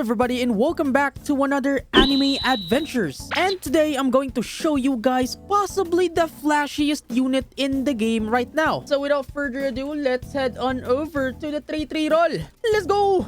everybody and welcome back to another anime adventures. And today I'm going to show you guys possibly the flashiest unit in the game right now. So without further ado, let's head on over to the 3-3 roll. Let's go!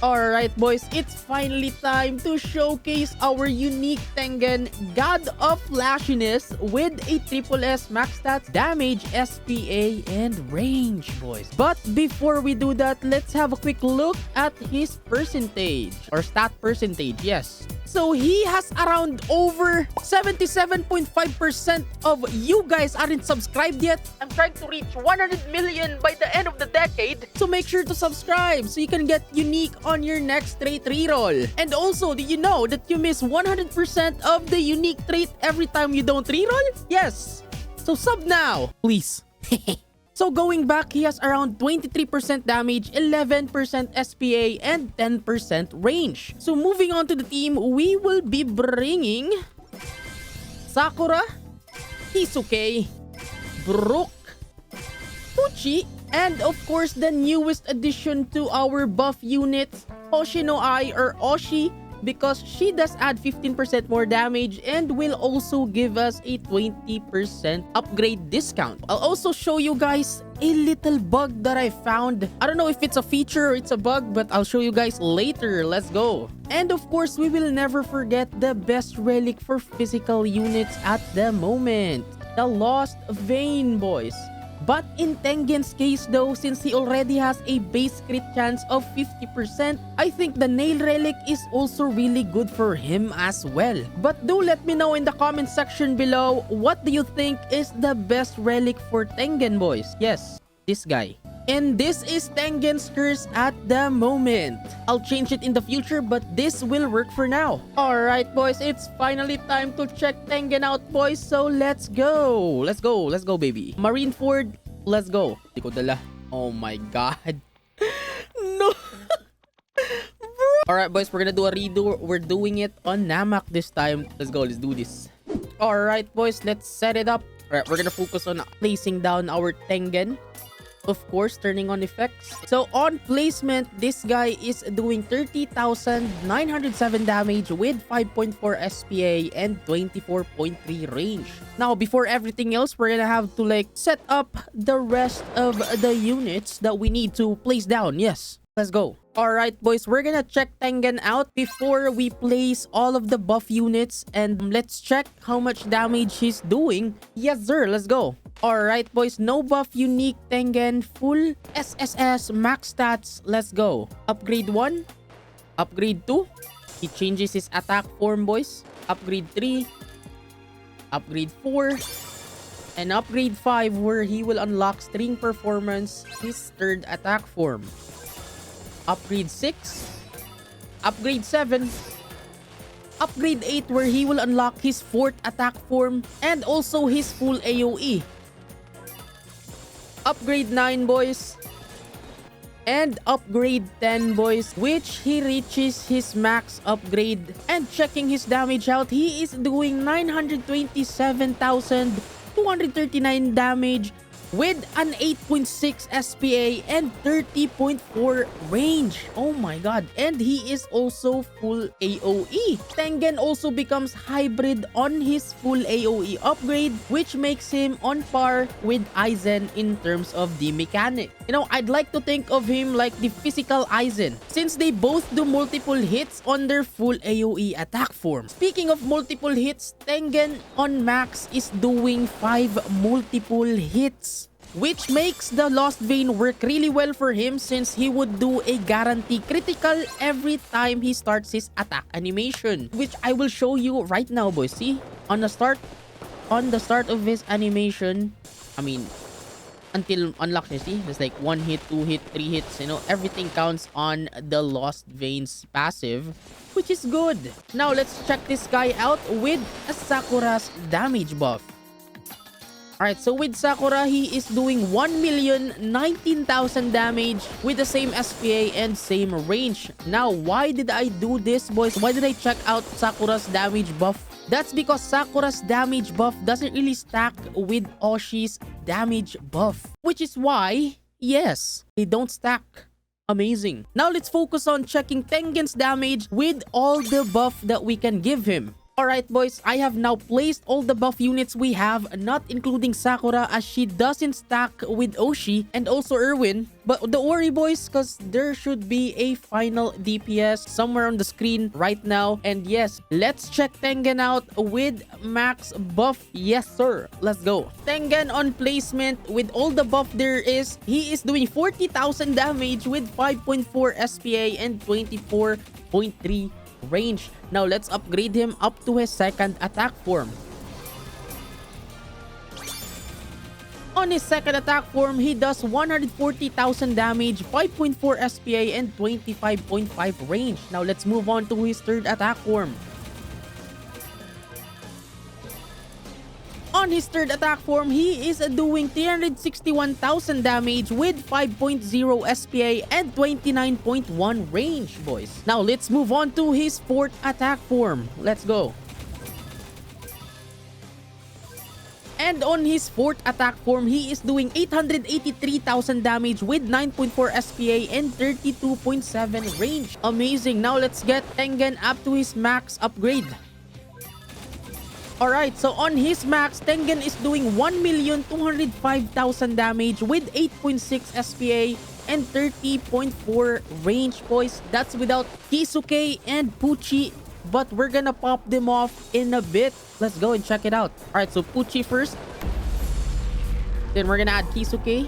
Alright boys, it's finally time to showcase our unique Tengen God of Flashiness with a SSS max stats, damage, SPA, and range boys. But before we do that, let's have a quick look at his percentage or stat percentage, yes. So he has around over 77.5% of you guys aren't subscribed yet. I'm trying to reach 100 million by the end of the decade. So make sure to subscribe so you can get unique on your next trait reroll. And also, did you know that you miss 100% of the unique trait every time you don't reroll? Yes. So sub now, please. So going back, he has around 23% damage, 11% SPA, and 10% range. So moving on to the team, we will be bringing Sakura, Hisuke, Brook, Pucci, and of course the newest addition to our buff units, Oshi or Oshi, because she does add 15% more damage and will also give us a 20% upgrade discount. I'll also show you guys a little bug that I found. I don't know if it's a feature or it's a bug, but I'll show you guys later. Let's go. And of course, we will never forget the best relic for physical units at the moment, the Lost Vein boys. But in Tengen's case though, since he already has a base crit chance of 50%, I think the Nail Relic is also really good for him as well. But do let me know in the comment section below, what do you think is the best relic for Tengen boys? Yes, this guy. And this is Tengen's curse at the moment. I'll change it in the future, but this will work for now. Alright boys, it's finally time to check Tengen out boys. So let's go. Let's go. Let's go baby. Marineford, let's go. Di ko dala. Oh my god. No. Alright boys, we're gonna do a redo. We're doing it on Namak this time. Let's go. Let's do this. Alright boys, let's set it up. Alright, we're gonna focus on placing down our Tengen. Of course, turning on effects. So on placement, this guy is doing 30,907 damage with 5.4 SPA and 24.3 range. Now, before everything else, we're gonna have to like set up the rest of the units that we need to place down. Yes, let's go. Alright boys, we're gonna check Tengen out before we place all of the buff units, and let's check how much damage he's doing. Yes sir, let's go. Alright boys, no buff unique Tengen, full SSS max stats. Let's go. Upgrade 1, upgrade 2, he changes his attack form boys. Upgrade 3, upgrade 4, and upgrade 5 where he will unlock string performance, his third attack form. Upgrade 6, upgrade 7, upgrade 8 where he will unlock his fourth attack form and also his full AoE. Upgrade 9 boys, and upgrade 10 boys, which he reaches his max upgrade. And checking his damage out, he is doing 927,239 damage with an 8.6 SPA and 30.4 range. Oh my god. And he is also full AoE. Tengen also becomes hybrid on his full AoE upgrade, which makes him on par with Aizen in terms of the mechanic. You know, I'd like to think of him like the physical Aizen, since they both do multiple hits on their full AoE attack form. Speaking of multiple hits, Tengen on max is doing 5 multiple hits, which makes the Lost Vein work really well for him, since he would do a guarantee critical every time he starts his attack animation, which I will show you right now boys. See, on the start of his animation, I mean until unlock, you see, there's like 1 hit, 2 hit, 3 hits, you know, everything counts on the Lost Veins passive, which is good. Now let's check this guy out with a Sakura's damage buff. Alright, so with Sakura, he is doing 1,019,000 damage with the same SPA and same range. Now, why did I do this, boys? Why did I check out Sakura's damage buff? That's because Sakura's damage buff doesn't really stack with Oshi's damage buff. Which is why, yes, they don't stack. Amazing. Now, let's focus on checking Tengen's damage with all the buff that we can give him. Alright boys, I have now placed all the buff units we have, not including Sakura as she doesn't stack with Oshi and also Erwin. But don't worry boys, because there should be a final DPS somewhere on the screen right now. And yes, let's check Tengen out with max buff. Yes sir, let's go. Tengen on placement with all the buff there is. He is doing 40,000 damage with 5.4 SPA and 24.3 range. Now let's upgrade him up to his second attack form. On his second attack form, he does 140,000 damage, 5.4 SPA, and 25.5 range. Now let's move on to his third attack form. On his third attack form, he is doing 361,000 damage with 5.0 SPA and 29.1 range, boys. Now, let's move on to his fourth attack form. Let's go. And on his fourth attack form, he is doing 883,000 damage with 9.4 SPA and 32.7 range. Amazing. Now, let's get Tengen up to his max upgrade. Alright, so on his max, Tengen is doing 1,205,000 damage with 8.6 SPA and 30.4 range, boys. That's without Kisuke and Pucci, but we're gonna pop them off in a bit. Let's go and check it out. Alright, so Pucci first. Then we're gonna add Kisuke.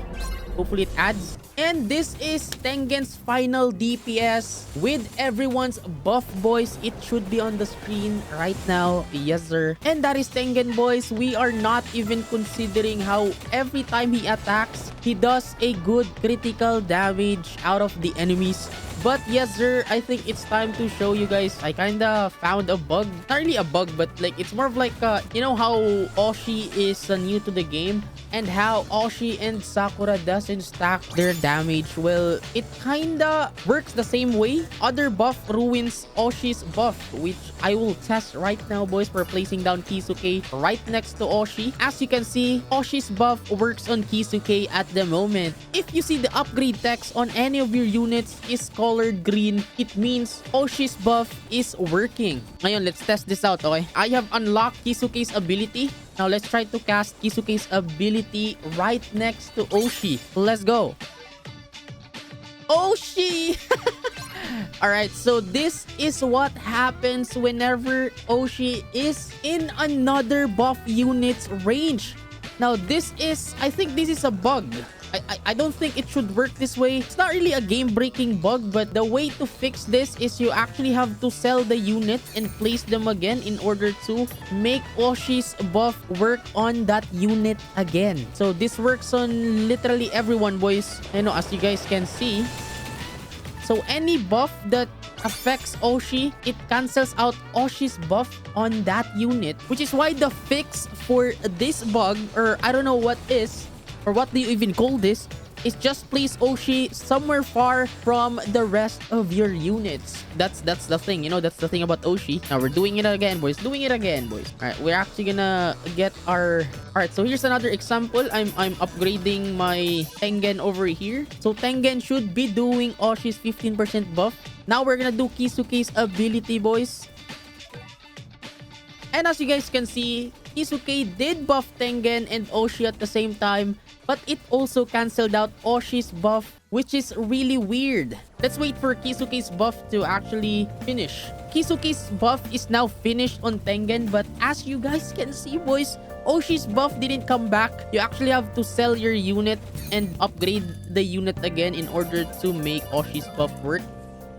Hopefully it adds. And this is Tengen's final DPS with everyone's buff, boys. It should be on the screen right now. Yes, sir. And that is Tengen, boys. We are not even considering how every time he attacks, he does a good critical damage out of the enemies. But yes, sir, I think it's time to show you guys. I kinda found a bug. Not really a bug, but like it's more of like, you know how Oshi is new to the game? And how Oshi and Sakura doesn't stack their damage. Well, it kinda works the same way. Other buff ruins Oshi's buff, which I will test right now, boys. We're placing down Kisuke right next to Oshi. As you can see, Oshi's buff works on Kisuke at the moment. If you see the upgrade text on any of your units is colored green, it means Oshi's buff is working. Ngayon, let's test this out, okay? I have unlocked Kisuke's ability. Now, let's try to cast Kisuke's ability right next to Oshi. Let's go. Oshi! Alright, so this is what happens whenever Oshi is in another buff unit's range. Now, this is... I think this is a bug. I don't think it should work this way. It's not really a game-breaking bug, but the way to fix this is you actually have to sell the unit and place them again in order to make Oshi's buff work on that unit again. So this works on literally everyone, boys. You know, as you guys can see. So any buff that affects Oshi, it cancels out Oshi's buff on that unit. Which is why the fix for this bug, or I don't know what is, or what do you even call this, is just place Oshi somewhere far from the rest of your units. That's the thing, you know, that's the thing about Oshi. Now we're doing it again, boys. Doing it again, boys. Alright, we're actually gonna get our... Alright, so here's another example. I'm upgrading my Tengen over here. So Tengen should be doing Oshi's 15% buff. Now we're gonna do Kisuke's ability, boys. And as you guys can see, Kisuke did buff Tengen and Oshi at the same time, but it also cancelled out Oshi's buff, which is really weird. Let's wait for Kisuke's buff to actually finish. Kisuke's buff is now finished on Tengen, but as you guys can see, boys, Oshi's buff didn't come back. You actually have to sell your unit and upgrade the unit again in order to make Oshi's buff work.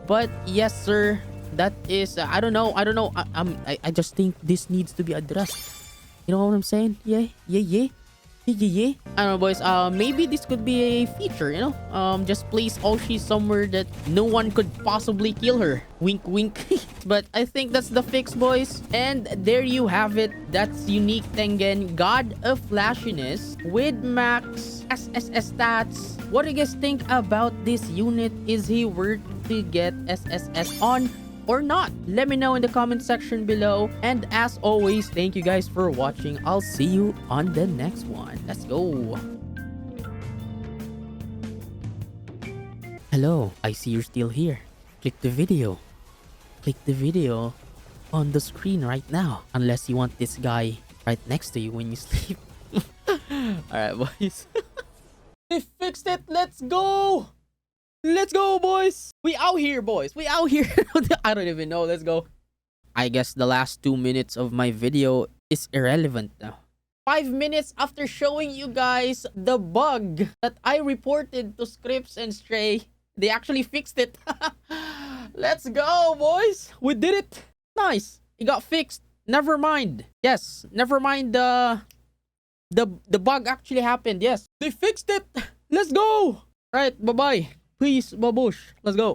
But yes, sir, that is... I don't know. I just think this needs to be addressed. You know what I'm saying? Yeah. Yeah. I don't know, boys. Maybe this could be a feature, you know? Just place Oshi somewhere that no one could possibly kill her. Wink, wink. But I think that's the fix, boys. And there you have it. That's unique Tengen, God of Flashiness with max SSS stats. What do you guys think about this unit? Is he worth to get SSS on or not? Let me know in the comment section below. And as always, thank you guys for watching. I'll see you on the next one. Let's go. Hello, I see you're still here. Click the video. Click the video on the screen right now. Unless you want this guy right next to you when you sleep. Alright, boys. They fixed it. Let's go. Let's go, boys. We out here, boys. We out here. I don't even know. Let's go. I guess the last 2 minutes of my video is irrelevant now. 5 minutes after showing you guys the bug that I reported to Scripts and Stray, they actually fixed it. Let's go, boys. We did it. Nice. It got fixed. Never mind. Yes. Never mind the bug actually happened. Yes. They fixed it. Let's go. Right. Bye-bye. Peace, babush. Let's go.